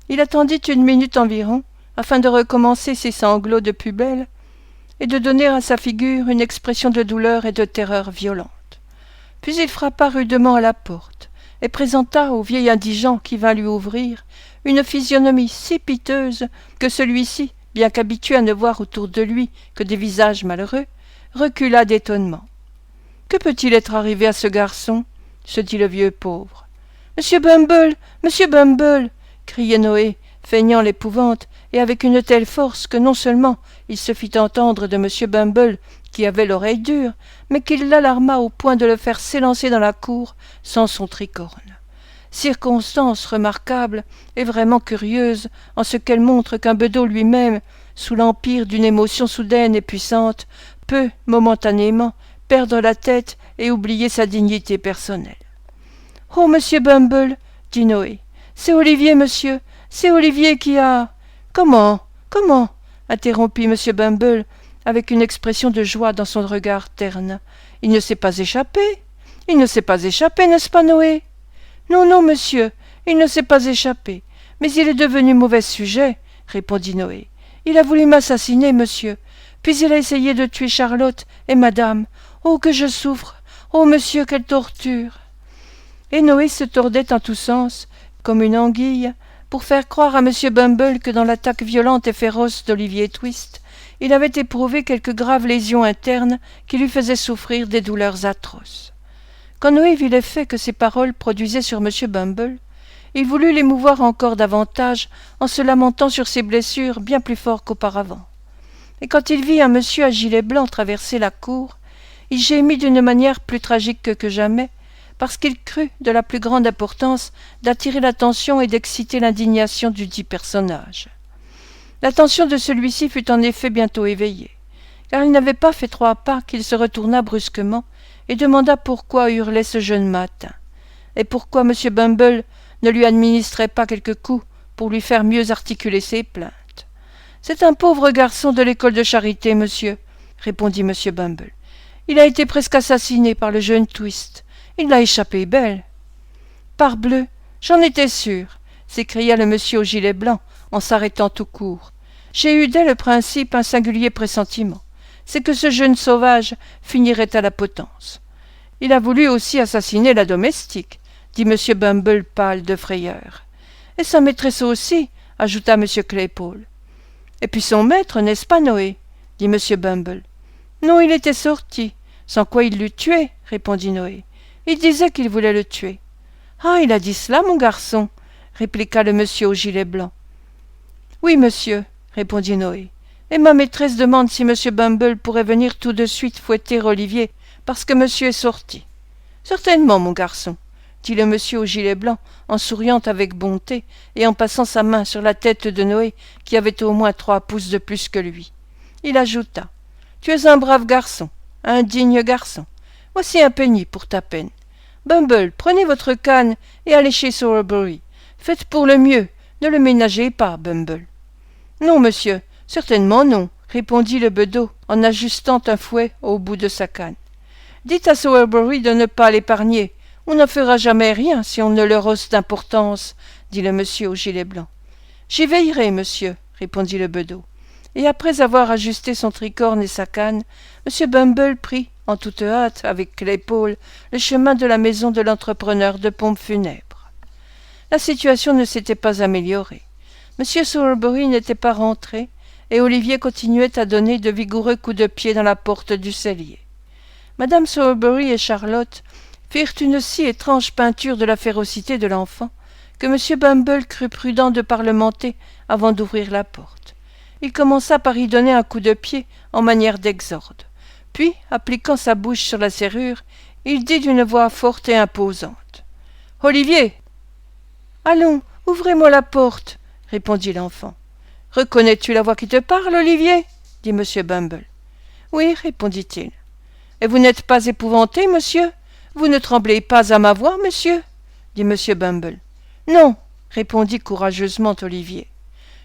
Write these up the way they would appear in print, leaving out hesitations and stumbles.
Il attendit 1 minute environ, afin de recommencer ses sanglots de plus belle, et de donner à sa figure une expression de douleur et de terreur violente. Puis il frappa rudement à la porte, et présenta au vieil indigent qui vint lui ouvrir une physionomie si piteuse que celui-ci, bien qu'habitué à ne voir autour de lui que des visages malheureux, recula d'étonnement. « Que peut-il être arrivé à ce garçon ?» se dit le vieux pauvre. « Monsieur Bumble, monsieur Bumble !» criait Noé, feignant l'épouvante, et avec une telle force que non seulement il se fit entendre de monsieur Bumble, qui avait l'oreille dure, mais qu'il l'alarma au point de le faire s'élancer dans la cour sans son tricorne. Circonstance remarquable et vraiment curieuse en ce qu'elle montre qu'un bedeau lui-même, sous l'empire d'une émotion soudaine et puissante, peut, momentanément, perdre la tête et oublier sa dignité personnelle. « Oh, monsieur Bumble !» dit Noé. « C'est Olivier, monsieur, c'est Olivier qui a… »« Comment ? Comment ?» interrompit monsieur Bumble, avec une expression de joie dans son regard terne. « Il ne s'est pas échappé. Il ne s'est pas échappé, n'est-ce pas, Noé ? » « Non, non, monsieur, il ne s'est pas échappé. Mais il est devenu mauvais sujet, » répondit Noé. « Il a voulu m'assassiner, monsieur. Puis il a essayé de tuer Charlotte et madame. Oh, que je souffre! Oh, monsieur, quelle torture !» Et Noé se tordait en tous sens, comme une anguille, pour faire croire à monsieur Bumble que dans l'attaque violente et féroce d'Olivier Twist, il avait éprouvé quelque grave lésion interne qui lui faisait souffrir des douleurs atroces. Quand Noé vit l'effet que ces paroles produisaient sur monsieur Bumble, il voulut l'émouvoir encore davantage en se lamentant sur ses blessures bien plus fort qu'auparavant. Et quand il vit un monsieur à gilet blanc traverser la cour, il gémit d'une manière plus tragique que jamais, parce qu'il crut de la plus grande importance d'attirer l'attention et d'exciter l'indignation du dit personnage. L'attention de celui-ci fut en effet bientôt éveillée, car il n'avait pas fait 3 pas qu'il se retourna brusquement et demanda pourquoi hurlait ce jeune matin, et pourquoi M. Bumble ne lui administrait pas quelques coups pour lui faire mieux articuler ses plaintes. « C'est un pauvre garçon de l'école de charité, monsieur, » répondit M. Bumble. « Il a été presque assassiné par le jeune Twist. Il l'a échappé belle. »« Parbleu, j'en étais sûr !» s'écria le monsieur au gilet blanc en s'arrêtant tout court. « J'ai eu dès le principe un singulier pressentiment. C'est que ce jeune sauvage finirait à la potence. Il a voulu aussi assassiner la domestique, dit M. Bumble pâle de frayeur. Et sa maîtresse aussi, ajouta M. Claypole. Et puis son maître, n'est-ce pas, Noé, dit M. Bumble. Non, il était sorti, sans quoi il l'eût tué, répondit Noé. Il disait qu'il voulait le tuer. Ah, il a dit cela, mon garçon, répliqua le monsieur au gilet blanc. Oui, monsieur, répondit Noé. Et ma maîtresse demande si M. Bumble pourrait venir tout de suite fouetter Olivier, parce que monsieur est sorti. Certainement, mon garçon, dit le monsieur au gilet blanc, en souriant avec bonté et en passant sa main sur la tête de Noé, qui avait au moins 3 pouces de plus que lui. Il ajouta. Tu es un brave garçon, un digne garçon. Voici un penny pour ta peine. Bumble, prenez votre canne et allez chez Sowerberry. Faites pour le mieux, ne le ménagez pas, Bumble. Non, monsieur, certainement non, répondit le bedeau en ajustant un fouet au bout de sa canne. Dites à Sowerberry de ne pas l'épargner. On n'en fera jamais rien si on ne leur ose d'importance, dit le monsieur au gilet blanc. J'y veillerai, monsieur, répondit le bedeau. Et après avoir ajusté son tricorne et sa canne, M. Bumble prit, en toute hâte, avec Claypole, le chemin de la maison de l'entrepreneur de pompes funèbres. La situation ne s'était pas améliorée. M. Sowerberry n'était pas rentré, et Olivier continuait à donner de vigoureux coups de pied dans la porte du cellier. Madame Sowerberry et Charlotte firent une si étrange peinture de la férocité de l'enfant que M. Bumble crut prudent de parlementer avant d'ouvrir la porte. Il commença par y donner un coup de pied en manière d'exorde. Puis, appliquant sa bouche sur la serrure, il dit d'une voix forte et imposante. « Olivier !»« Allons, ouvrez-moi la porte !» répondit l'enfant. « Reconnais-tu la voix qui te parle, Olivier ?» dit M. Bumble. « Oui, répondit-il. »« Et vous n'êtes pas épouvanté, monsieur ? Vous ne tremblez pas à ma voix, monsieur ?» dit M. Bumble. « Non, » répondit courageusement Olivier.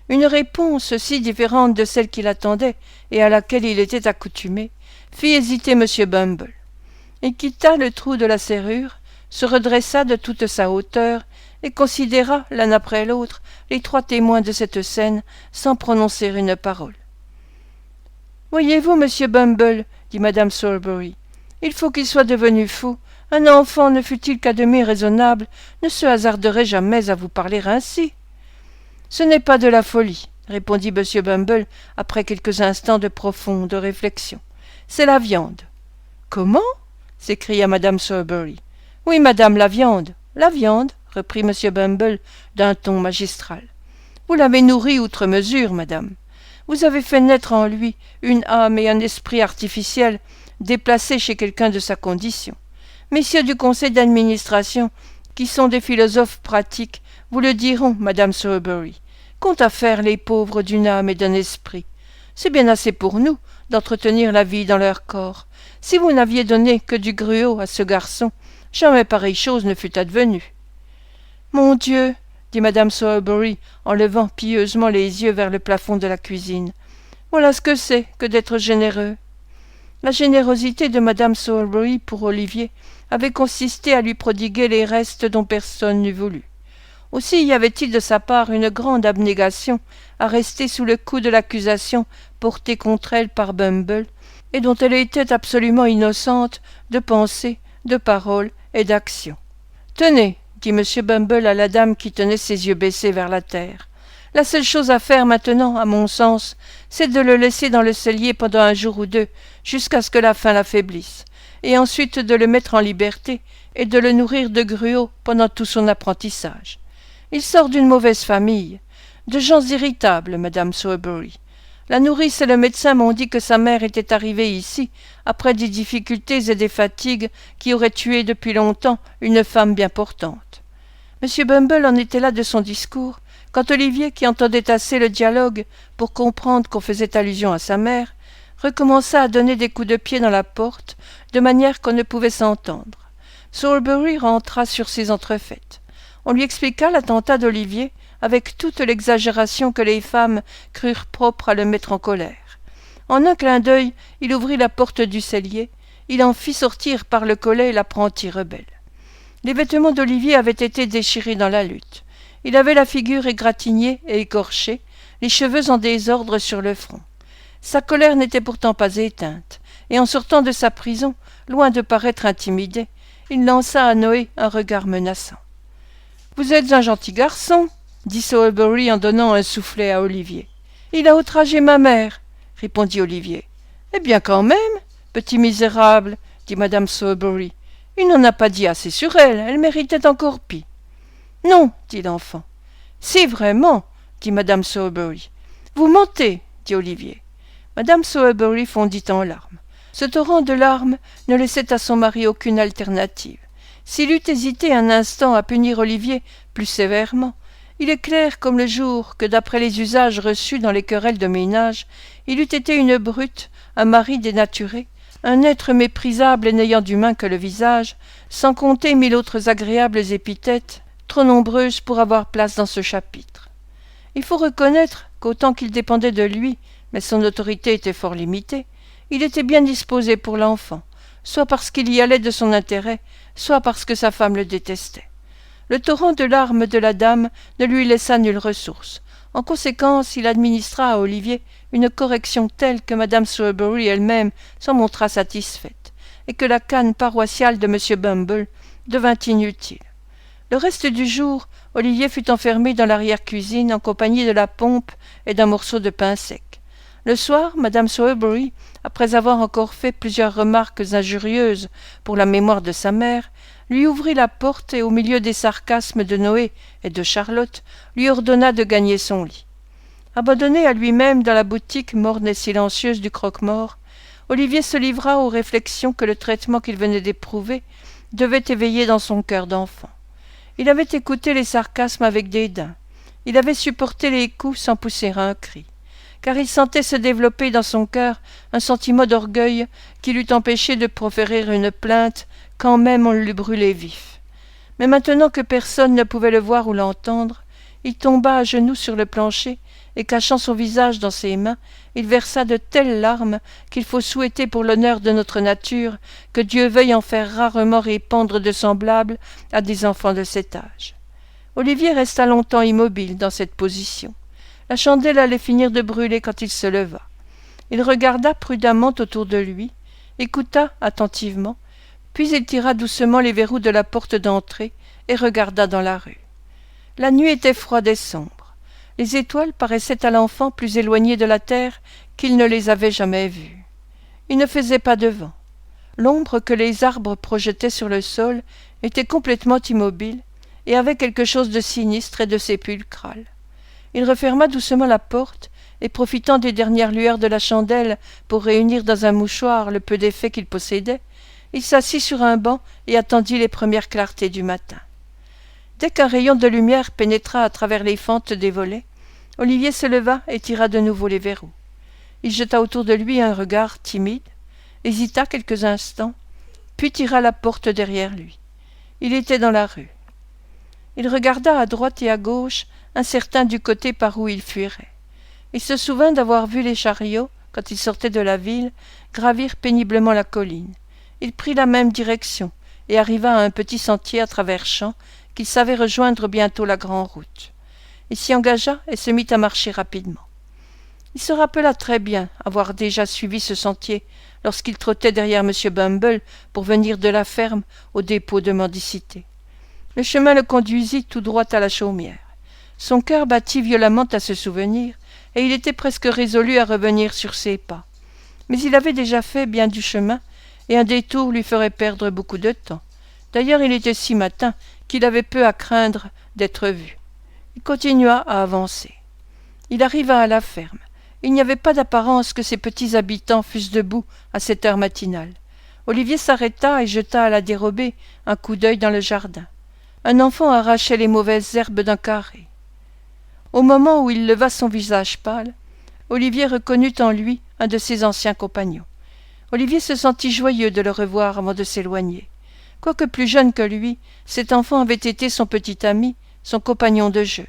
Une réponse si différente de celle qu'il attendait et à laquelle il était accoutumé fit hésiter M. Bumble. Il quitta le trou de la serrure, se redressa de toute sa hauteur et considéra, l'un après l'autre, les trois témoins de cette scène, sans prononcer une parole. « Voyez-vous, monsieur Bumble, dit madame Sowerberry, il faut qu'il soit devenu fou. Un enfant, ne fût-il qu'à demi raisonnable, ne se hasarderait jamais à vous parler ainsi. »« Ce n'est pas de la folie, » répondit monsieur Bumble après quelques instants de profonde réflexion. « C'est la viande. »« Comment ?» s'écria madame Sowerberry. « Oui, madame, la viande. La viande, » reprit monsieur Bumble d'un ton magistral. « Vous l'avez nourri outre mesure, madame. Vous avez fait naître en lui une âme et un esprit artificiels déplacés chez quelqu'un de sa condition. Messieurs du conseil d'administration, qui sont des philosophes pratiques, vous le diront, madame Sowerberry, qu'ont à faire les pauvres d'une âme et d'un esprit. C'est bien assez pour nous d'entretenir la vie dans leur corps. Si vous n'aviez donné que du gruau à ce garçon, jamais pareille chose ne fût advenue. »« Mon Dieu !» dit madame Sowerberry en levant pieusement les yeux vers le plafond de la cuisine. « Voilà ce que c'est que d'être généreux. » La générosité de madame Sowerberry pour Olivier avait consisté à lui prodiguer les restes dont personne n'eût voulu. Aussi y avait-il de sa part une grande abnégation à rester sous le coup de l'accusation portée contre elle par Bumble, et dont elle était absolument innocente de pensée, de parole et d'action. « Tenez, dit M. Bumble à la dame qui tenait ses yeux baissés vers la terre. La seule chose à faire maintenant, à mon sens, c'est de le laisser dans le cellier pendant un jour ou deux, jusqu'à ce que la faim l'affaiblisse, et ensuite de le mettre en liberté et de le nourrir de gruau pendant tout son apprentissage. Il sort d'une mauvaise famille, de gens irritables, madame Sowerberry. La nourrice et le médecin m'ont dit que sa mère était arrivée ici, après des difficultés et des fatigues qui auraient tué depuis longtemps une femme bien portante. M. Bumble en était là de son discours, quand Olivier, qui entendait assez le dialogue pour comprendre qu'on faisait allusion à sa mère, recommença à donner des coups de pied dans la porte, de manière qu'on ne pouvait s'entendre. Sowerberry rentra sur ses entrefaites. On lui expliqua l'attentat d'Olivier, avec toute l'exagération que les femmes crurent propre à le mettre en colère. En un clin d'œil, il ouvrit la porte du cellier, il en fit sortir par le collet l'apprenti rebelle. Les vêtements d'Olivier avaient été déchirés dans la lutte. Il avait la figure égratignée et écorchée, les cheveux en désordre sur le front. Sa colère n'était pourtant pas éteinte, et en sortant de sa prison, loin de paraître intimidé, il lança à Noé un regard menaçant. « Vous êtes un gentil garçon, » dit Sowerberry en donnant un soufflet à Olivier. « Il a outragé ma mère, » répondit Olivier. « Eh bien quand même, petit misérable, » dit madame Sowerberry. « Il n'en a pas dit assez sur elle, elle méritait encore pis. »« Non, » dit l'enfant. « Si, vraiment, » dit madame Sowerberry. « Vous mentez, » dit Olivier. Madame Sowerberry fondit en larmes. Ce torrent de larmes ne laissait à son mari aucune alternative. S'il eût hésité un instant à punir Olivier plus sévèrement, il est clair comme le jour que, d'après les usages reçus dans les querelles de ménage, il eût été une brute, un mari dénaturé, un être méprisable et n'ayant d'humain que le visage, sans compter 1000 autres agréables épithètes, trop nombreuses pour avoir place dans ce chapitre. Il faut reconnaître qu'autant qu'il dépendait de lui, mais son autorité était fort limitée, il était bien disposé pour l'enfant, soit parce qu'il y allait de son intérêt, soit parce que sa femme le détestait. Le torrent de larmes de la dame ne lui laissa nulle ressource. En conséquence, il administra à Olivier une correction telle que madame Sowerberry elle-même s'en montra satisfaite, et que la canne paroissiale de M. Bumble devint inutile. Le reste du jour, Olivier fut enfermé dans l'arrière-cuisine en compagnie de la pompe et d'un morceau de pain sec. Le soir, madame Sowerberry, après avoir encore fait plusieurs remarques injurieuses pour la mémoire de sa mère, lui ouvrit la porte et, au milieu des sarcasmes de Noé et de Charlotte, lui ordonna de gagner son lit. Abandonné à lui-même dans la boutique morne et silencieuse du croque-mort, Olivier se livra aux réflexions que le traitement qu'il venait d'éprouver devait éveiller dans son cœur d'enfant. Il avait écouté les sarcasmes avec dédain. Il avait supporté les coups sans pousser un cri, car il sentait se développer dans son cœur un sentiment d'orgueil qui l'eût empêché de proférer une plainte quand même on l'eût brûlé vif. Mais maintenant que personne ne pouvait le voir ou l'entendre, il tomba à genoux sur le plancher et, cachant son visage dans ses mains, il versa de telles larmes qu'il faut souhaiter pour l'honneur de notre nature que Dieu veuille en faire rarement répandre de semblables à des enfants de cet âge. Olivier resta longtemps immobile dans cette position. La chandelle allait finir de brûler quand il se leva. Il regarda prudemment autour de lui, écouta attentivement, puis il tira doucement les verrous de la porte d'entrée et regarda dans la rue. La nuit était froide et sombre. Les étoiles paraissaient à l'enfant plus éloignées de la terre qu'il ne les avait jamais vues. Il ne faisait pas de vent. L'ombre que les arbres projetaient sur le sol était complètement immobile et avait quelque chose de sinistre et de sépulcral. Il referma doucement la porte et, profitant des dernières lueurs de la chandelle pour réunir dans un mouchoir le peu d'effet qu'il possédait, il s'assit sur un banc et attendit les premières clartés du matin. Dès qu'un rayon de lumière pénétra à travers les fentes des volets, Olivier se leva et tira de nouveau les verrous. Il jeta autour de lui un regard timide, hésita quelques instants, puis tira la porte derrière lui. Il était dans la rue. Il regarda à droite et à gauche, incertain du côté par où il fuirait. Il se souvint d'avoir vu les chariots, quand il sortait de la ville, gravir péniblement la colline. Il prit la même direction et arriva à un petit sentier à travers champs qu'il savait rejoindre bientôt la grande route. Il s'y engagea et se mit à marcher rapidement. Il se rappela très bien avoir déjà suivi ce sentier lorsqu'il trottait derrière M. Bumble pour venir de la ferme au dépôt de mendicité. Le chemin le conduisit tout droit à la chaumière. Son cœur battit violemment à ce souvenir, et il était presque résolu à revenir sur ses pas. Mais il avait déjà fait bien du chemin, et un détour lui ferait perdre beaucoup de temps. D'ailleurs, il était si matin qu'il avait peu à craindre d'être vu. Il continua à avancer. Il arriva à la ferme. Il n'y avait pas d'apparence que ces petits habitants fussent debout à cette heure matinale. Olivier s'arrêta et jeta à la dérobée un coup d'œil dans le jardin. Un enfant arrachait les mauvaises herbes d'un carré. Au moment où il leva son visage pâle, Olivier reconnut en lui un de ses anciens compagnons. Olivier se sentit joyeux de le revoir avant de s'éloigner. Quoique plus jeune que lui, cet enfant avait été son petit ami, son compagnon de jeu.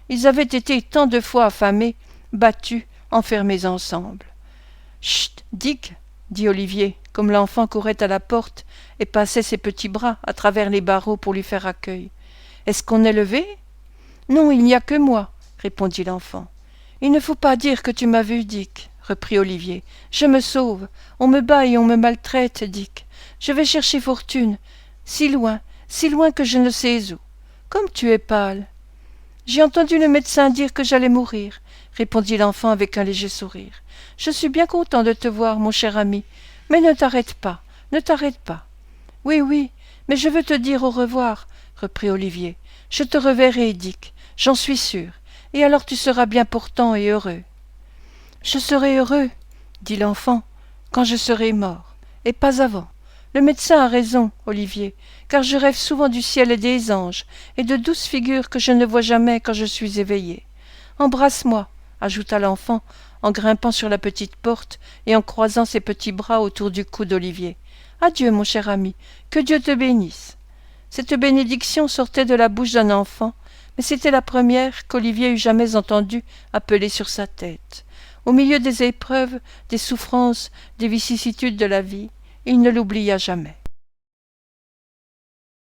Ils avaient été tant de fois affamés, battus, enfermés ensemble. « Chut, Dick !» dit Olivier, comme l'enfant courait à la porte et passait ses petits bras à travers les barreaux pour lui faire accueil. « Est-ce qu'on est levé ?»« Non, il n'y a que moi, » répondit l'enfant. « Il ne faut pas dire que tu m'as vu, Dick, » reprit Olivier. « Je me sauve. On me bat et on me maltraite, Dick. Je vais chercher fortune, si loin que je ne sais où. Comme tu es pâle. »« J'ai entendu le médecin dire que j'allais mourir, » répondit l'enfant avec un léger sourire. « Je suis bien content de te voir, mon cher ami, mais ne t'arrête pas, ne t'arrête pas. »« Oui, oui, mais je veux te dire au revoir, » reprit Olivier. « Je te reverrai, Dick, j'en suis sûr, et alors tu seras bien portant et heureux. »« Je serai heureux, » dit l'enfant, « quand je serai mort, et pas avant. Le médecin a raison, Olivier, car je rêve souvent du ciel et des anges, et de douces figures que je ne vois jamais quand je suis éveillé. Embrasse-moi, ajouta l'enfant, en grimpant sur la petite porte et en croisant ses petits bras autour du cou d'Olivier. Adieu, mon cher ami, que Dieu te bénisse. Cette bénédiction sortait de la bouche d'un enfant, mais c'était la première qu'Olivier eût jamais entendue appeler sur sa tête. Au milieu des épreuves, des souffrances, des vicissitudes de la vie, il ne l'oublia jamais.